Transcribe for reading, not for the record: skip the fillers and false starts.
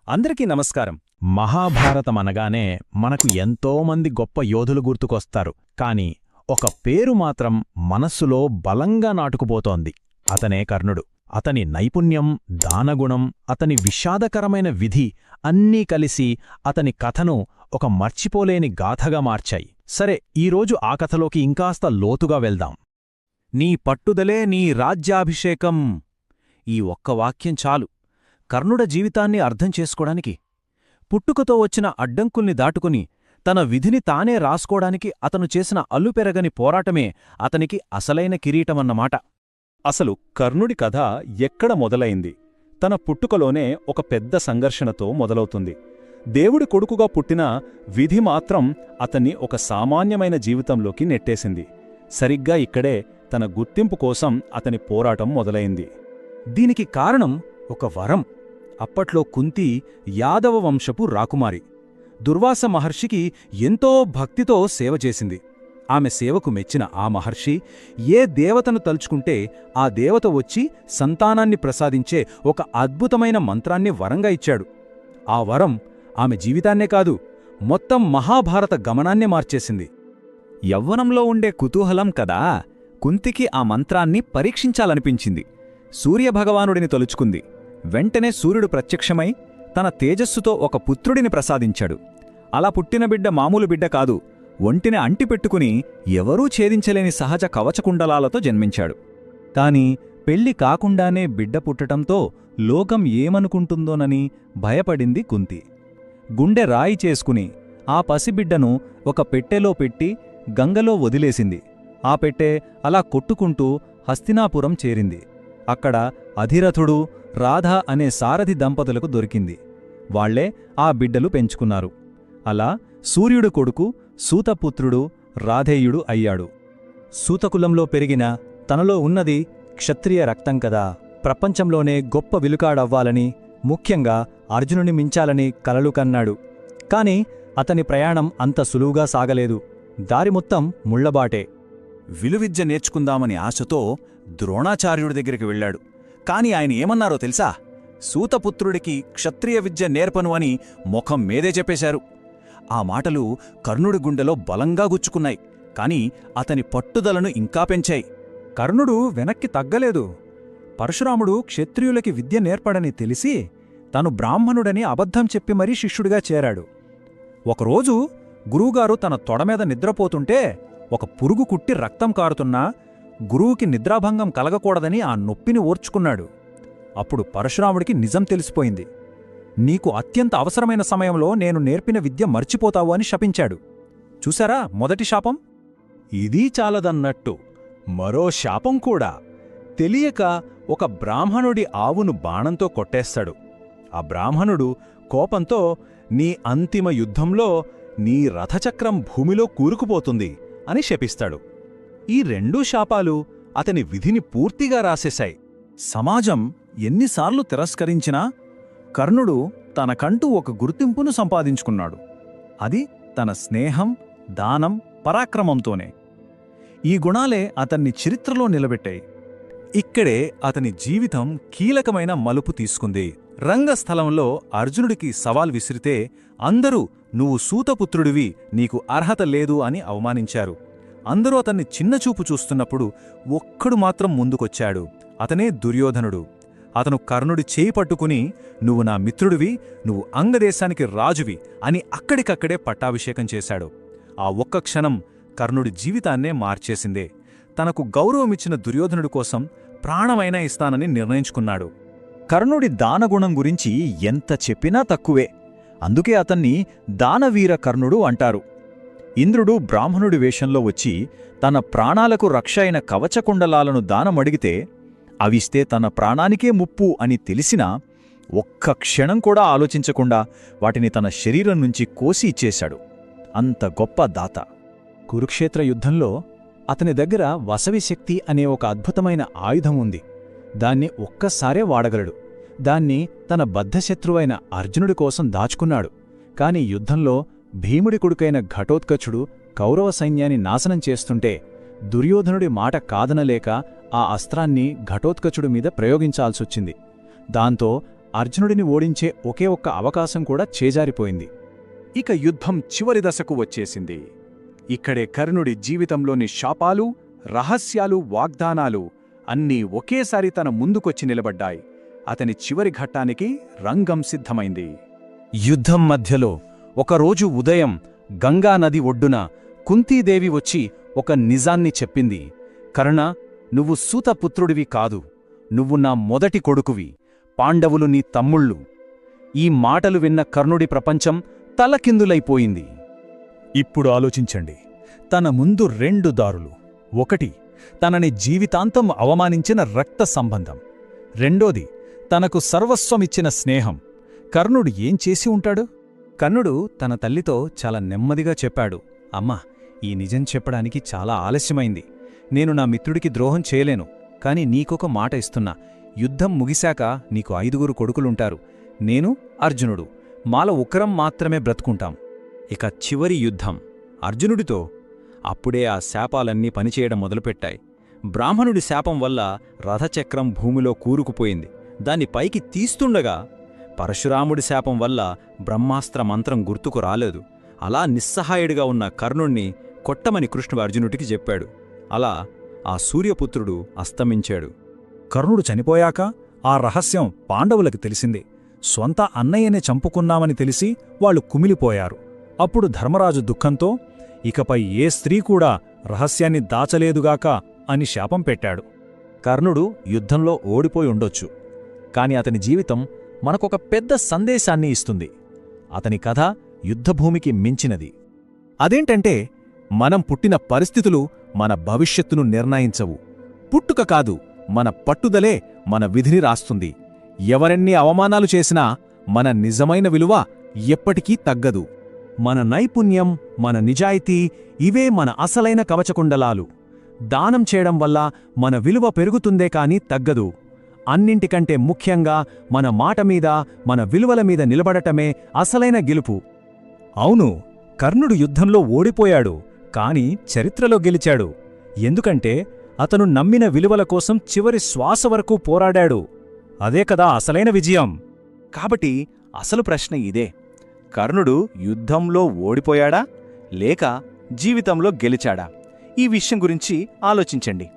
అందరికీ నమస్కారం. మహాభారతమనగానే మనకు ఎంతోమంది గొప్ప యోధులు గుర్తుకొస్తారు. కాని ఒక పేరు మాత్రం మనస్సులో బలంగా నాటుకుపోతోంది. అతనే కర్ణుడు. అతని నైపుణ్యం, దానగుణం, అతని విషాదకరమైన విధి అన్నీ కలిసి అతని కథను ఒక మర్చిపోలేని గాథగా మార్చాయి. సరే, ఈరోజు ఆ కథలోకి ఇంకాస్త లోతుగా వెళ్దాం. నీ పట్టుదలే నీ రాజ్యాభిషేకం. ఈ ఒక్క వాక్యం చాలు కర్ణుడ జీవితాన్ని అర్థం చేసుకోడానికి. పుట్టుకతో వచ్చిన అడ్డంకుల్ని దాటుకుని తన విధిని తానే రాసుకోడానికి అతను చేసిన అల్లుపెరగని పోరాటమే అతనికి అసలైన కిరీటమన్నమాట. అసలు కర్ణుడి కథ ఎక్కడ మొదలైంది? తన పుట్టుకలోనే ఒక పెద్ద సంఘర్షణతో మొదలవుతుంది. దేవుడి కొడుకుగా పుట్టిన విధి మాత్రం అతన్ని ఒక సామాన్యమైన జీవితంలోకి నెట్టేసింది. సరిగ్గా ఇక్కడే తన గుర్తింపు కోసం అతని పోరాటం మొదలైంది. దీనికి కారణం ఒక వరం. అప్పట్లో కుంతి యాదవ వంశపు రాకుమారి. దుర్వాస మహర్షికి ఎంతో భక్తితో సేవ చేసింది. ఆమె సేవకు మెచ్చిన ఆ మహర్షి ఏ దేవతను తలుచుకుంటే ఆ దేవత వచ్చి సంతానాన్ని ప్రసాదించే ఒక అద్భుతమైన మంత్రాన్ని వరంగా ఇచ్చాడు. ఆ వరం ఆమె జీవితాన్నే కాదు, మొత్తం మహాభారత గమనాన్నే మార్చేసింది. యవ్వనంలో ఉండే కుతూహలం కదా, కుంతికి ఆ మంత్రాన్ని పరీక్షించాలనిపించింది. సూర్యభగవానుడిని తలుచుకుంది. వెంటనే సూర్యుడు ప్రత్యక్షమై తన తేజస్సుతో ఒక పుత్రుడిని ప్రసాదించాడు. అలా పుట్టిన బిడ్డ మామూలు బిడ్డ కాదు, ఒంటిని అంటిపెట్టుకుని ఎవరూ ఛేదించలేని సహజ కవచకుండలాలతో జన్మించాడు. కాని పెళ్లి కాకుండానే బిడ్డ పుట్టటంతో లోకం ఏమనుకుంటుందోనని భయపడింది కుంతి. గుండె రాయి చేసుకుని ఆ పసిబిడ్డను ఒక పెట్టెలో పెట్టి గంగలో వదిలేసింది. ఆ పెట్టె అలా కొట్టుకుంటూ హస్తినాపురం చేరింది. అక్కడ అధిరథుడు, రాధ అనే సారథి దంపతులకు దొరికింది. వాళ్లే ఆ బిడ్డలు పెంచుకున్నారు. అలా సూర్యుడు కొడుకు సూతపుత్రుడు రాధేయుడు అయ్యాడు. సూతకులంలో పెరిగిన తనలో ఉన్నది క్షత్రియ రక్తం కదా, ప్రపంచంలోనే గొప్ప విలుకాడవ్వాలని, ముఖ్యంగా అర్జునుని మించాలని కలలు కన్నాడు. కాని అతని ప్రయాణం అంత సులువుగా సాగలేదు. దారి మొత్తం ముళ్లబాటే. విలువిద్య నేర్చుకుందామని ఆశతో ద్రోణాచార్యుడి దగ్గరికి వెళ్లాడు. కాని ఆయన ఏమన్నారో తెలుసా? సూతపుత్రుడికి క్షత్రియ విద్య నేర్పను అని ముఖం మీదే చెప్పేశారు. ఆ మాటలు కర్ణుడి గుండెలో బలంగా గుచ్చుకున్నాయి. కాని అతని పట్టుదలను ఇంకా పెంచాయి. కర్ణుడు వెనక్కి తగ్గలేదు. పరశురాముడు క్షత్రియులకి విద్య నేర్పడని తెలిసి తను బ్రాహ్మణుడని అబద్ధం చెప్పి మరీ శిష్యుడిగా చేరాడు. ఒకరోజు గురువుగారు తన తొడమీద నిద్రపోతుంటే ఒక పురుగు కుట్టి రక్తం కారుతున్నా గురువుకి నిద్రాభంగం కలగకూడదని ఆ నొప్పిని ఓర్చుకున్నాడు. అప్పుడు పరశురాముడికి నిజం తెలిసిపోయింది. నీకు అత్యంత అవసరమైన సమయంలో నేను నేర్పిన విద్య మర్చిపోతావు అని శపించాడు. చూశారా మొదటి శాపం? ఇదీ చాలదన్నట్టు మరో శాపం కూడా. తెలియక ఒక బ్రాహ్మణుడి ఆవును బాణంతో కొట్టేస్తాడు. ఆ బ్రాహ్మణుడు కోపంతో, నీ అంతిమ యుద్ధంలో నీ రథచక్రం భూమిలో కూరుకుపోతుంది అని శపిస్తాడు. ఈ రెండూ శాపాలు అతని విధిని పూర్తిగా రాసేశాయి. సమాజం ఎన్నిసార్లు తిరస్కరించినా కర్ణుడు తనకంటూ ఒక గుర్తింపును సంపాదించుకున్నాడు. అది తన స్నేహం, దానం, పరాక్రమంతోనే. ఈ గుణాలే అతన్ని చరిత్రలో నిలబెట్టాయి. ఇక్కడే అతని జీవితం కీలకమైన మలుపు తీసుకుంది. రంగస్థలంలో అర్జునుడికి సవాల్ విసిరితే అందరూ నువ్వు సూతపుత్రుడివి, నీకు అర్హత లేదు అని అవమానించారు. అందరూ అతన్ని చిన్నచూపు చూస్తున్నప్పుడు ఒక్కడు మాత్రం ముందుకొచ్చాడు. అతనే దుర్యోధనుడు. అతను కర్ణుడి చేయి పట్టుకుని, నువ్వు నా మిత్రుడివి, నువ్వు అంగదేశానికి రాజువి అని అక్కడికక్కడే పట్టాభిషేకం చేశాడు. ఆ ఒక్క క్షణం కర్ణుడి జీవితాన్నే మార్చేసిందే. తనకు గౌరవమిచ్చిన దుర్యోధనుడి కోసం ప్రాణమైనా ఇస్తానని నిర్ణయించుకున్నాడు. కర్ణుడి దానగుణం గురించి ఎంత చెప్పినా తక్కువే. అందుకే అతన్ని దానవీర కర్ణుడు అంటారు. ఇంద్రుడు బ్రాహ్మణుడి వేషంలో వచ్చి తన ప్రాణాలకు రక్ష అయిన కవచకుండలాలను దానమడిగితే అవిస్తే తన ప్రాణానికే ముప్పు అని తెలిసినా ఒక్క క్షణం కూడా ఆలోచించకుండా వాటిని తన శరీరం నుంచి కోసి ఇచ్చేశాడు. అంత గొప్ప దాత. కురుక్షేత్ర యుద్ధంలో అతని దగ్గర వసవిశక్తి అనే ఒక అద్భుతమైన ఆయుధం ఉంది. దాన్ని ఒక్కసారే వాడగలడు. దాన్ని తన బద్ధశత్రువైన అర్జునుడి కోసం దాచుకున్నాడు. కాని యుద్ధంలో భీముడి కొడుకైన ఘటోత్కచుడు కౌరవ సైన్యాన్ని నాశనం చేస్తుంటే దుర్యోధనుడి మాట కాదనలేక ఆ అస్త్రాన్ని ఘటోత్కచుడి మీద ప్రయోగించాల్సొచ్చింది. దాంతో అర్జునుడిని ఓడించే ఒకే ఒక్క అవకాశం కూడా చేజారిపోయింది. ఇక యుద్ధం చివరి దశకు వచ్చేసింది. ఇక్కడే కర్ణుడి జీవితంలోని శాపాలు, రహస్యాలు, వాగ్దానాలు అన్నీ ఒకేసారి తన ముందుకొచ్చి నిలబడ్డాయి. అతని చివరి ఘట్టానికి రంగం సిద్ధమైంది. యుద్ధం మధ్యలో ఒకరోజు ఉదయం గంగానది ఒడ్డున కుంతీదేవి వచ్చి ఒక నిజాన్ని చెప్పింది. కర్ణ, నువ్వు సూతపుత్రుడివి కాదు, నువ్వు నా మొదటి కొడుకువి, పాండవులు నీ తమ్ముళ్ళు. ఈ మాటలు విన్న కర్ణుడి ప్రపంచం తలకిందులైపోయింది. ఇప్పుడు ఆలోచించండి, తన ముందు 2 దారులు. ఒకటి, తనని జీవితాంతం అవమానించిన రక్త సంబంధం. రెండోది, తనకు సర్వస్వమిచ్చిన స్నేహం. కర్ణుడు ఏం చేసి ఉంటాడు? కర్ణుడు తన తల్లితో చాలా నెమ్మదిగా చెప్పాడు, అమ్మా, ఈ నిజం చెప్పడానికి చాలా ఆలస్యమైంది. నేను నా మిత్రుడికి ద్రోహం చేయలేను, కాని నీకొక మాట ఇస్తున్నా. యుద్ధం ముగిశాక నీకు 5 కొడుకులుంటారు. నేను, అర్జునుడు, మాల ఒక్కరం మాత్రమే బ్రతుకుంటాం. ఇక చివరి యుద్ధం అర్జునుడితో. అప్పుడే ఆ శాపాలన్నీ పనిచేయడం మొదలుపెట్టాయి. బ్రాహ్మణుడి శాపం వల్ల రథచక్రం భూమిలో కూరుకుపోయింది. దాన్ని పైకి తీస్తుండగా పరశురాముడి శాపం వల్ల బ్రహ్మాస్త్ర మంత్రం గుర్తుకు రాలేదు. అలా నిస్సహాయుడిగా ఉన్న కర్ణుణ్ణి కొట్టమని కృష్ణుడు అర్జునుడికి చెప్పాడు. అలా ఆ సూర్యపుత్రుడు అస్తమించాడు. కర్ణుడు చనిపోయాక ఆ రహస్యం పాండవులకు తెలిసింది. స్వంత అన్నయ్యనే చంపుకున్నామని తెలిసి వాళ్ళు కుమిలిపోయారు. అప్పుడు ధర్మరాజు దుఃఖంతో, ఇకపై ఏ స్త్రీ కూడా రహస్యాన్ని దాచలేదుగాక అని శాపం పెట్టాడు. కర్ణుడు యుద్ధంలో ఓడిపోయి ఉండొచ్చు, కాని అతని జీవితం మనకొక పెద్ద సందేశాన్ని ఇస్తుంది. అతని కథ యుద్ధభూమికి మించినది. అదేంటంటే, మనం పుట్టిన పరిస్థితులు మన భవిష్యత్తును నిర్ణయించవు. పుట్టుక కాదు, మన పట్టుదలే మన విధిని రాస్తుంది. ఎవరెన్ని అవమానాలు చేసినా మన నిజమైన విలువ ఎప్పటికీ తగ్గదు. మన నైపుణ్యం, మన నిజాయితీ, ఇవే మన అసలైన కవచకుండలాలు. దానం చేయడం వల్ల మన విలువ పెరుగుతుందే కాని తగ్గదు. అన్నింటికంటే ముఖ్యంగా మన మాట మీద, మన విలువల మీద నిలబడటమే అసలైన గెలుపు. అవును, కర్ణుడు యుద్ధంలో ఓడిపోయాడు, కాని చరిత్రలో గెలిచాడు. ఎందుకంటే అతను నమ్మిన విలువల కోసం చివరి శ్వాస వరకు పోరాడాడు. అదే కదా అసలైన విజయం. కాబట్టి అసలు ప్రశ్న ఇదే: కర్ణుడు యుద్ధంలో ఓడిపోయాడా, లేక జీవితంలో గెలిచాడా? ఈ విషయం గురించి ఆలోచించండి.